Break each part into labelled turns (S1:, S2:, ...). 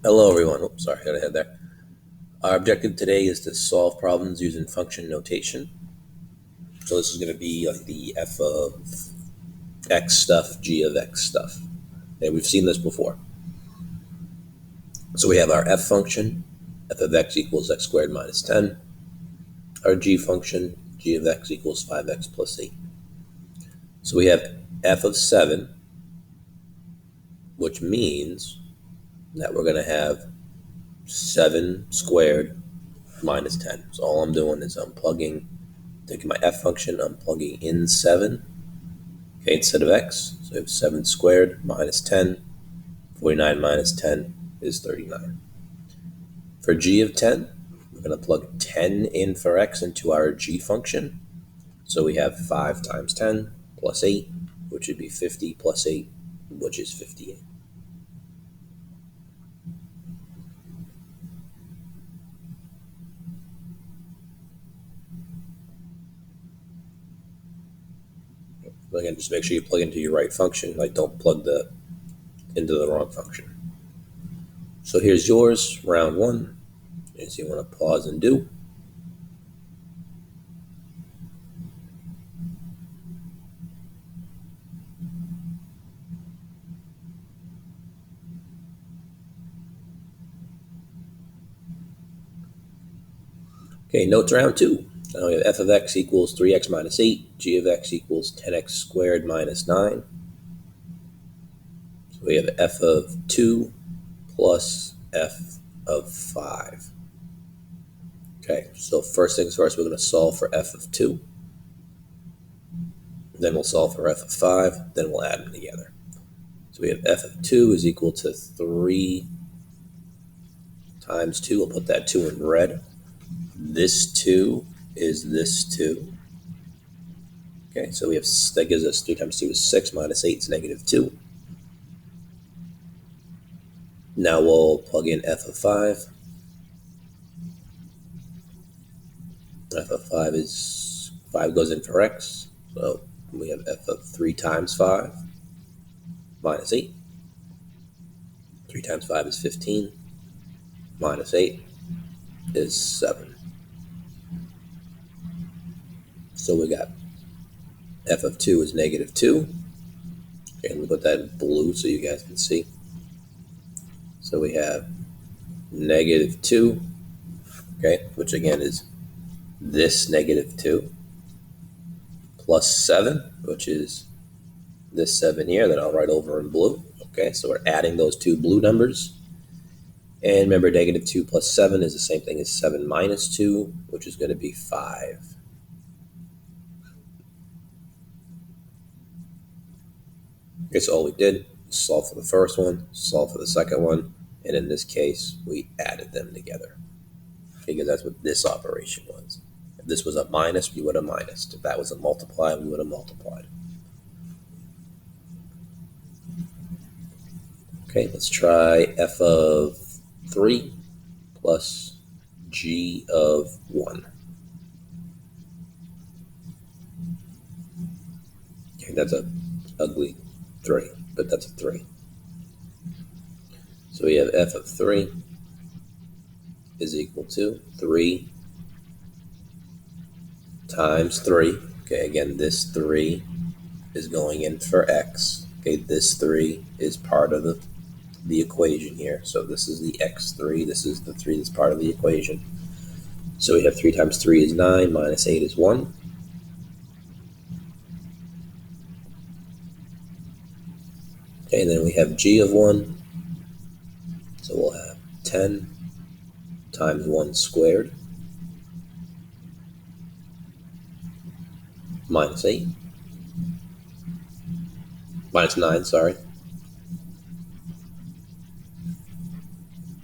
S1: Hello, everyone. Oops, sorry, got ahead there. Our objective today is to solve problems using function notation. So this is going to be like the f of x stuff, g of x stuff. And we've seen this before. So we have our f function, f of x equals x squared minus 10. Our g function, g of x equals 5x plus 8. So we have f of 7, which means that we're going to have 7 squared minus 10. So all I'm doing is I'm taking my f function, I'm plugging in 7, okay, instead of x. So we have 7 squared minus 10. 49 minus 10 is 39. For g of 10, we're going to plug 10 in for x into our g function. So we have 5 times 10 plus 8, which would be 50 plus 8, which is 58. Again, just make sure you plug into your right function. Like, don't plug into the wrong function. So here's yours, round one. As you want to pause and do. Okay, notes round two. Now we have f of x equals 3x minus 8, g of x equals 10x squared minus 9. So we have f of 2 plus f of 5. Okay, so first things first, we're going to solve for f of 2. Then we'll solve for f of 5. Then we'll add them together. So we have f of 2 is equal to 3 times 2. We'll put that 2 in red. This 2 is this 2. Okay, so that gives us 3 times 2 is 6, minus 8 is negative 2. Now we'll plug in f of 5. F of 5 is 5 goes in for x. So we have f of 3 times 5 minus 8. 3 times 5 is 15. Minus 8 is 7. So we got f of 2 is negative 2. Okay, let me put that in blue so you guys can see. So we have negative 2, okay, which again is this negative 2, plus 7, which is this 7 here that I'll write over in blue. Okay, so we're adding those two blue numbers. And remember, negative 2 plus 7 is the same thing as 7 minus 2, which is going to be 5. Okay, so all we did was solve for the first one, solve for the second one, and in this case, we added them together. Because that's what this operation was. If this was a minus, we would have minused. If that was a multiply, we would have multiplied. Okay, let's try f of 3 plus g of 1. Okay, that's a ugly 3, but that's a 3. So we have f of 3 is equal to 3 times 3. Okay, again, this 3 is going in for x. Okay, this 3 is part of the equation here. So this is the x3. This is the 3 that's part of the equation. So we have 3 times 3 is 9, minus 8 is 1. Okay, and then we have g of 1. So we'll have 10 times 1 squared minus 8. Minus 9, sorry.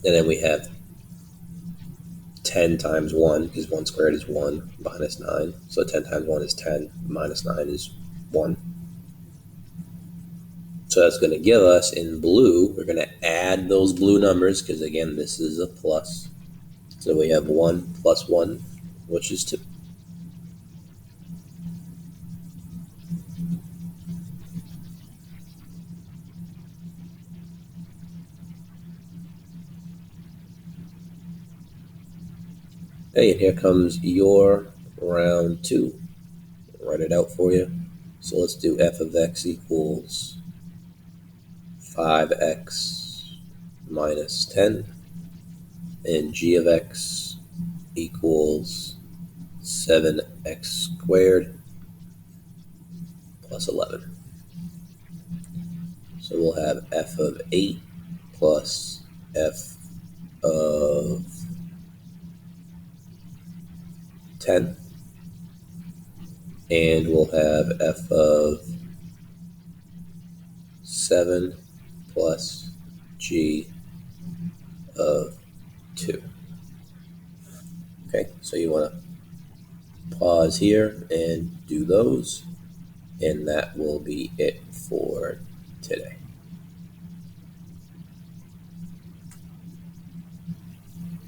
S1: And then we have 10 times 1, because 1 squared is 1, minus 9. So 10 times 1 is 10, minus 9 is 1. So that's going to give us, in blue, we're going to add those blue numbers, because again, this is a plus. So we have 1 plus 1, which is 2. Okay, and here comes your round 2. Write it out for you. So let's do f of x equals 5x minus 10, and g of x equals 7x squared plus 11. So we'll have f of 8 plus f of 10, and we'll have f of 7 plus g of 2. Okay, so you want to pause here and do those, and that will be it for today.